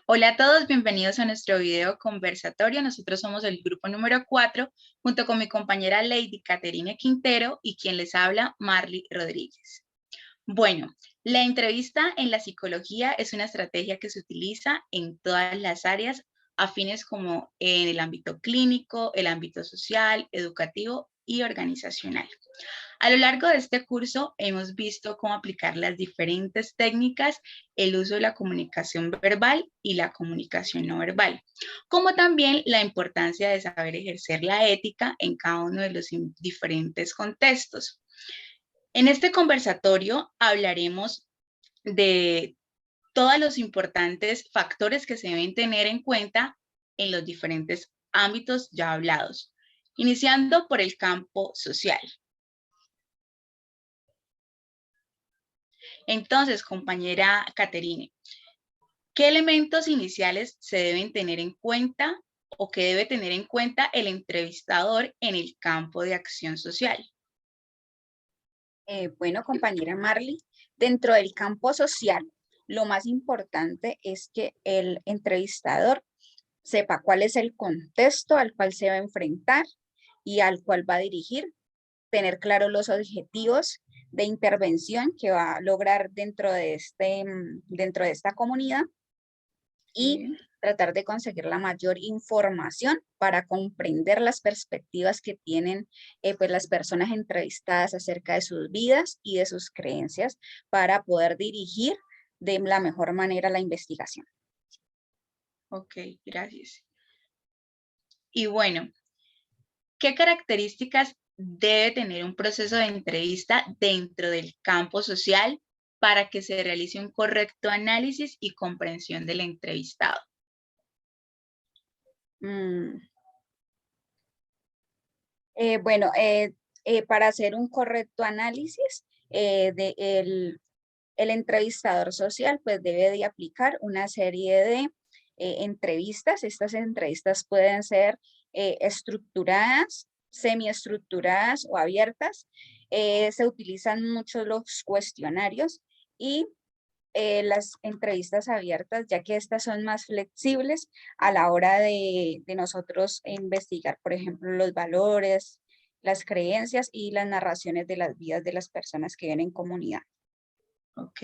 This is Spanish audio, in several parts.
Hola a todos, bienvenidos a nuestro video conversatorio. Nosotros somos el grupo número 4, junto con mi compañera Lady Caterine Quintero y quien les habla, Marly Rodríguez. Bueno, la entrevista en la psicología es una estrategia que se utiliza en todas las áreas afines como en el ámbito clínico, el ámbito social, educativo y organizacional. A lo largo de este curso hemos visto cómo aplicar las diferentes técnicas, el uso de la comunicación verbal y la comunicación no verbal, como también la importancia de saber ejercer la ética en cada uno de los diferentes contextos. En este conversatorio hablaremos de todos los importantes factores que se deben tener en cuenta en los diferentes ámbitos ya hablados, iniciando por el campo social. Entonces, compañera Caterine, ¿qué elementos iniciales se deben tener en cuenta o que debe tener en cuenta el entrevistador en el campo de acción social? Bueno, compañera Marly, dentro del campo social, lo más importante es que el entrevistador sepa cuál es el contexto al cual se va a enfrentar y al cual va a dirigir, tener claros los objetivos de intervención que va a lograr dentro de esta comunidad y Sí. tratar de conseguir la mayor información para comprender las perspectivas que tienen pues las personas entrevistadas acerca de sus vidas y de sus creencias para poder dirigir de la mejor manera la investigación. Ok, gracias. Y bueno, ¿qué características debe tener un proceso de entrevista dentro del campo social para que se realice un correcto análisis y comprensión del entrevistado? Mm, bueno, para hacer un correcto análisis el entrevistador social pues debe de aplicar una serie de entrevistas. Estas entrevistas pueden ser estructuradas, semiestructuradas o abiertas. Se utilizan mucho los cuestionarios y las entrevistas abiertas, ya que estas son más flexibles a la hora de nosotros investigar, por ejemplo, los valores, las creencias y las narraciones de las vidas de las personas que viven en comunidad. Ok.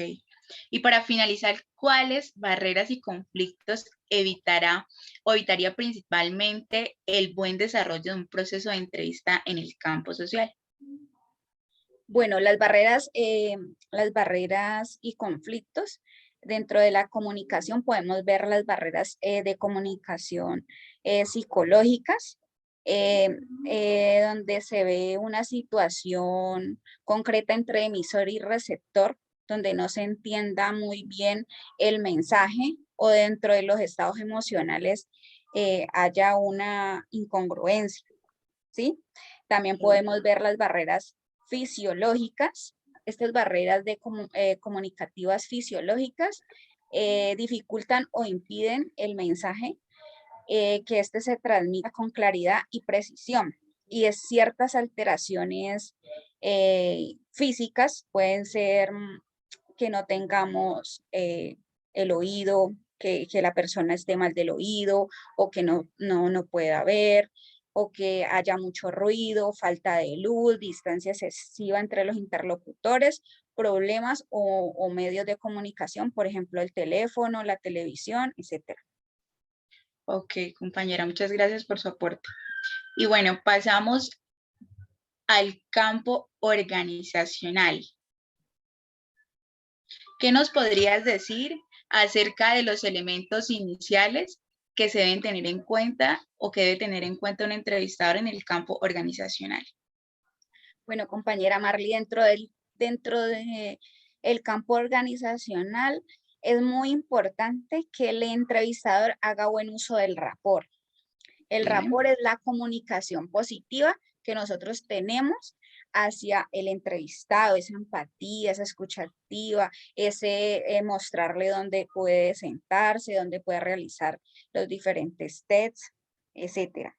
Y para finalizar, ¿cuáles barreras y conflictos evitará o evitaría principalmente el buen desarrollo de un proceso de entrevista en el campo social? Bueno, las barreras y conflictos dentro de la comunicación podemos ver las barreras de comunicación psicológicas, eh, donde se ve una situación concreta entre emisor y receptor, donde no se entienda muy bien el mensaje o dentro de los estados emocionales haya una incongruencia, ¿sí? También Sí. podemos ver las barreras fisiológicas, estas barreras comunicativas fisiológicas dificultan o impiden el mensaje que éste se transmita con claridad y precisión. Y es ciertas alteraciones físicas pueden ser que no tengamos el oído, que la persona esté mal del oído o que no pueda ver o que haya mucho ruido, falta de luz, distancia excesiva entre los interlocutores, problemas o medios de comunicación, por ejemplo, el teléfono, la televisión, etcétera. Ok, compañera, muchas gracias por su aporte. Y bueno, pasamos al campo organizacional. ¿Qué nos podrías decir acerca de los elementos iniciales que se deben tener en cuenta o que debe tener en cuenta un entrevistador en el campo organizacional? Bueno, compañera Marley, dentro de el campo organizacional es muy importante que el entrevistador haga buen uso del rapport. El Sí. rapport es la comunicación positiva que nosotros tenemos hacia el entrevistado, esa empatía, esa escucha activa, ese mostrarle dónde puede sentarse, dónde puede realizar los diferentes tests, etcétera.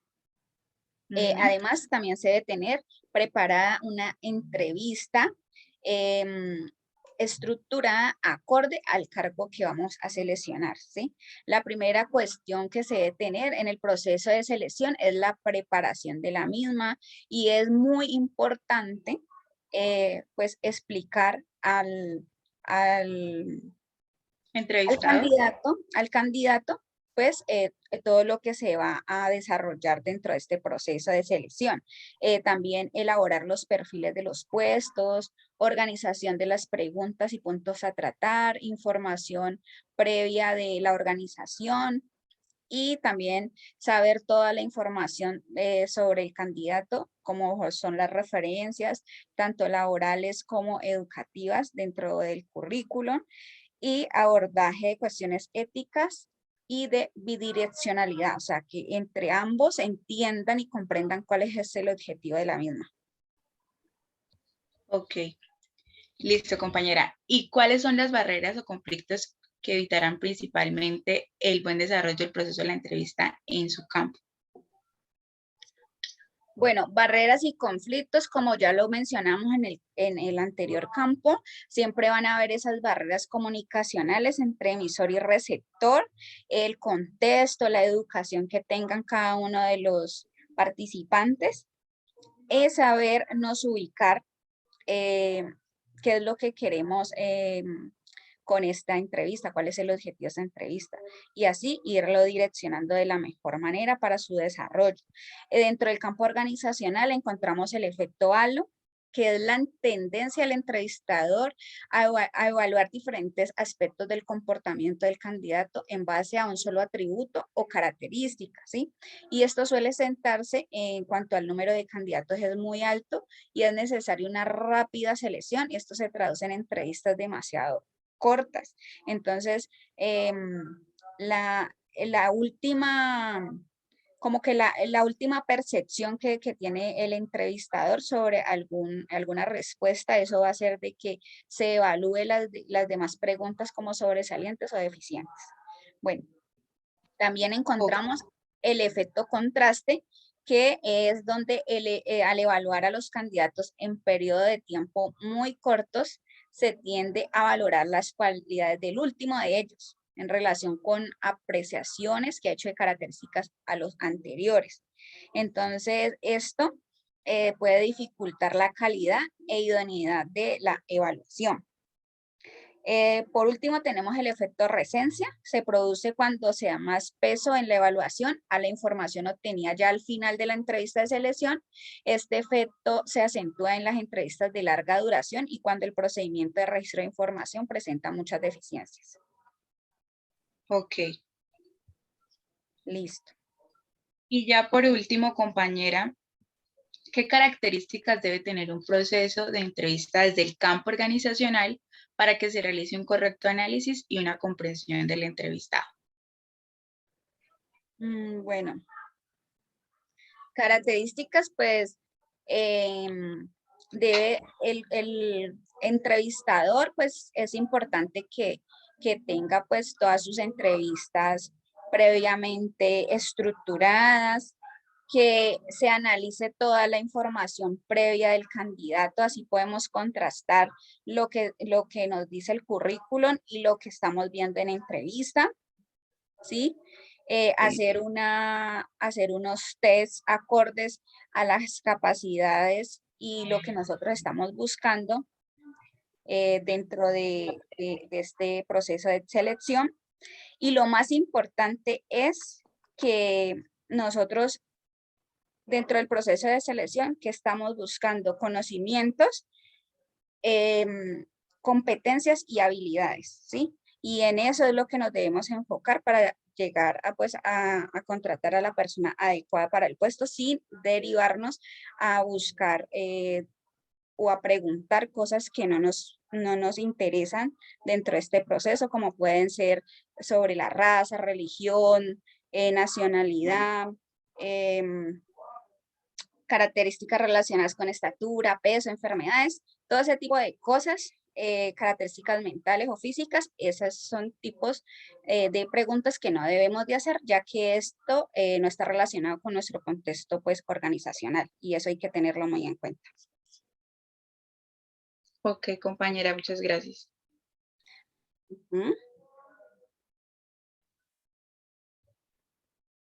Ujú. Además, también se debe tener preparada una entrevista estructurada acorde al cargo que vamos a seleccionar, ¿sí? La primera cuestión que se debe tener en el proceso de selección es la preparación de la misma y es muy importante pues explicar Entrevistado. al candidato, pues todo lo que se va a desarrollar dentro de este proceso de selección. También elaborar los perfiles de los puestos, organización de las preguntas y puntos a tratar, información previa de la organización y también saber toda la información sobre el candidato, como son las referencias, tanto laborales como educativas dentro del currículum y abordaje de cuestiones éticas y de bidireccionalidad, o sea, que entre ambos entiendan y comprendan cuál es el objetivo de la misma. Ok, listo, compañera. ¿Y cuáles son las barreras o conflictos que evitarán principalmente el buen desarrollo del proceso de la entrevista en su campo? Bueno, barreras y conflictos, como ya lo mencionamos en el anterior campo, siempre van a haber esas barreras comunicacionales entre emisor y receptor, el contexto, la educación que tengan cada uno de los participantes, es sabernos ubicar qué es lo que queremos con esta entrevista, cuál es el objetivo de esta entrevista y así irlo direccionando de la mejor manera para su desarrollo. Dentro del campo organizacional encontramos el efecto halo, que es la tendencia del entrevistador a evaluar diferentes aspectos del comportamiento del candidato en base a un solo atributo o característica, ¿sí? Y esto suele sentarse en cuanto al número de candidatos es muy alto y es necesaria una rápida selección y esto se traduce en entrevistas demasiado cortas. Entonces, la última, como que la última percepción que tiene el entrevistador sobre alguna respuesta, eso va a ser de que se evalúe las demás preguntas como sobresalientes o deficientes. Bueno, también Ok, encontramos el efecto contraste, que es donde al evaluar a los candidatos en periodo de tiempo muy cortos, se tiende a valorar las cualidades del último de ellos en relación con apreciaciones que ha hecho de características a los anteriores. Entonces, esto puede dificultar la calidad e idoneidad de la evaluación. Por último, tenemos el efecto recencia. Se produce cuando se da más peso en la evaluación a la información obtenida ya al final de la entrevista de selección. Este efecto se acentúa en las entrevistas de larga duración y cuando el procedimiento de registro de información presenta muchas deficiencias. ok. Listo. Y ya por último, compañera, ¿qué características debe tener un proceso de entrevista desde el campo organizacional para que se realice un correcto análisis y una comprensión del entrevistado? Bueno, características, pues, debe el entrevistador, pues, es importante que tenga, pues, todas sus entrevistas previamente estructuradas, que se analice toda la información previa del candidato, así podemos contrastar lo que nos dice el currículum y lo que estamos viendo en entrevista, ¿sí? Hacer unos tests acordes a las capacidades y lo que nosotros estamos buscando dentro de este proceso de selección. Y lo más importante es que nosotros dentro del proceso de selección que estamos buscando conocimientos, competencias y habilidades, ¿sí? Y en eso es lo que nos debemos enfocar para llegar a, pues, a contratar a la persona adecuada para el puesto sin derivarnos a buscar o a preguntar cosas que no nos interesan dentro de este proceso, como pueden ser sobre la raza, religión, nacionalidad, características relacionadas con estatura, peso, enfermedades, todo ese tipo de cosas, características mentales o físicas, esos son tipos de preguntas que no debemos de hacer, ya que esto no está relacionado con nuestro contexto pues organizacional y eso hay que tenerlo muy en cuenta. Ok, compañera, muchas gracias. Ujú.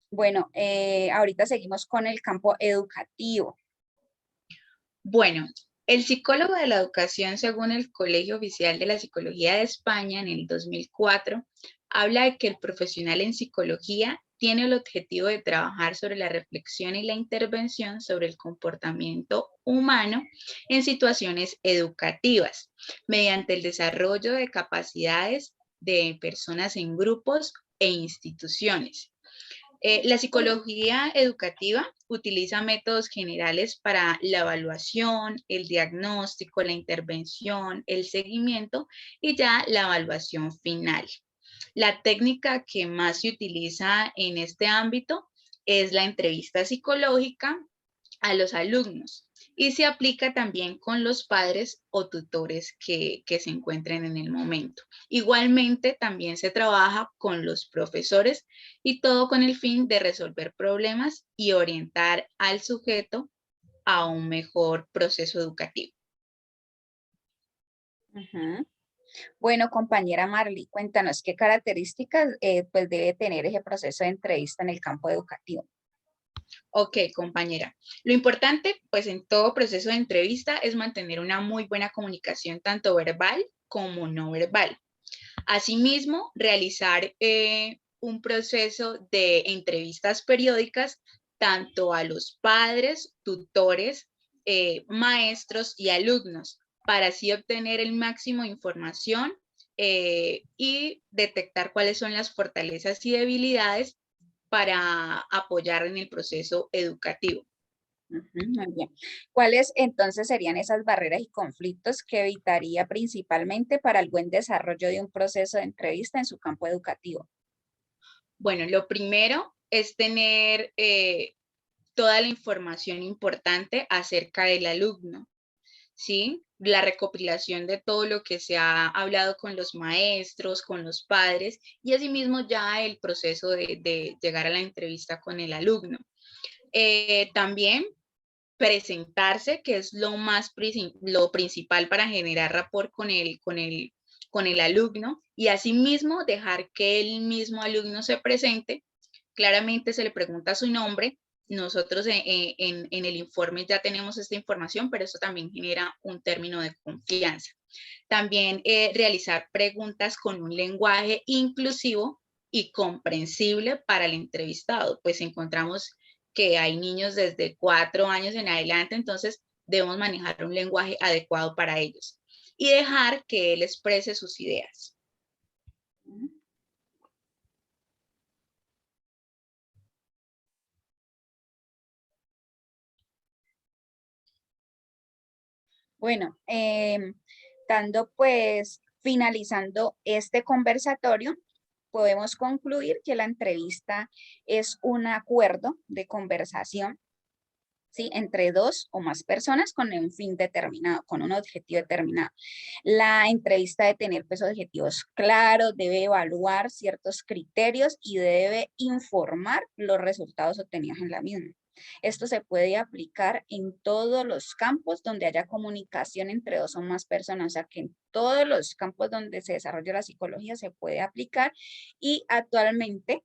Bueno, ahorita seguimos con el campo educativo. Bueno, el psicólogo de la educación, según el Colegio Oficial de la Psicología de España en el 2004, habla de que el profesional en psicología tiene el objetivo de trabajar sobre la reflexión y la intervención sobre el comportamiento humano en situaciones educativas, mediante el desarrollo de capacidades de personas en grupos e instituciones. La psicología educativa utiliza métodos generales para la evaluación, el diagnóstico, la intervención, el seguimiento y ya la evaluación final. La técnica que más se utiliza en este ámbito es la entrevista psicológica a los alumnos y se aplica también con los padres o tutores que se encuentren en el momento. Igualmente, también se trabaja con los profesores y todo con el fin de resolver problemas y orientar al sujeto a un mejor proceso educativo. Ujú. Bueno, compañera Marley, cuéntanos qué características pues debe tener ese proceso de entrevista en el campo educativo. Ok, compañera. Lo importante, pues en todo proceso de entrevista es mantener una muy buena comunicación, tanto verbal como no verbal. Asimismo, realizar un proceso de entrevistas periódicas tanto a los padres, tutores, maestros y alumnos, para así obtener el máximo de información y detectar cuáles son las fortalezas y debilidades para apoyar en el proceso educativo. Ujú, muy bien. ¿Cuáles entonces serían esas barreras y conflictos que evitaría principalmente para el buen desarrollo de un proceso de entrevista en su campo educativo? Bueno, lo primero es tener toda la información importante acerca del alumno, ¿sí? La recopilación de todo lo que se ha hablado con los maestros, con los padres y asimismo ya el proceso de llegar a la entrevista con el alumno. También presentarse, que es lo principal para generar rapport con el alumno y asimismo dejar que el mismo alumno se presente. Claramente se le pregunta su nombre. Nosotros en el informe ya tenemos esta información, pero eso también genera un término de confianza. También realizar preguntas con un lenguaje inclusivo y comprensible para el entrevistado, pues encontramos que hay niños desde 4 años en adelante, entonces debemos manejar un lenguaje adecuado para ellos y dejar que él exprese sus ideas. Ujú. Bueno, dando pues finalizando este conversatorio, podemos concluir que la entrevista es un acuerdo de conversación, ¿sí? Entre dos o más personas con un fin determinado, con un objetivo determinado. La entrevista debe tener pues objetivos claros, debe evaluar ciertos criterios y debe informar los resultados obtenidos en la misma. Esto se puede aplicar en todos los campos donde haya comunicación entre dos o más personas, o sea que en todos los campos donde se desarrolla la psicología se puede aplicar y actualmente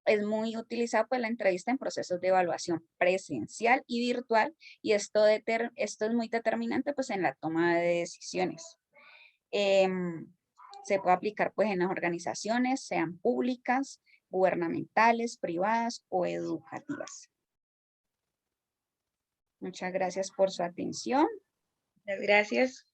es muy utilizada pues la entrevista en procesos de evaluación presencial y virtual y esto es muy determinante pues en la toma de decisiones. Em, Se puede aplicar pues en las organizaciones, sean públicas, gubernamentales, privadas o educativas. Muchas gracias por su atención. Muchas gracias.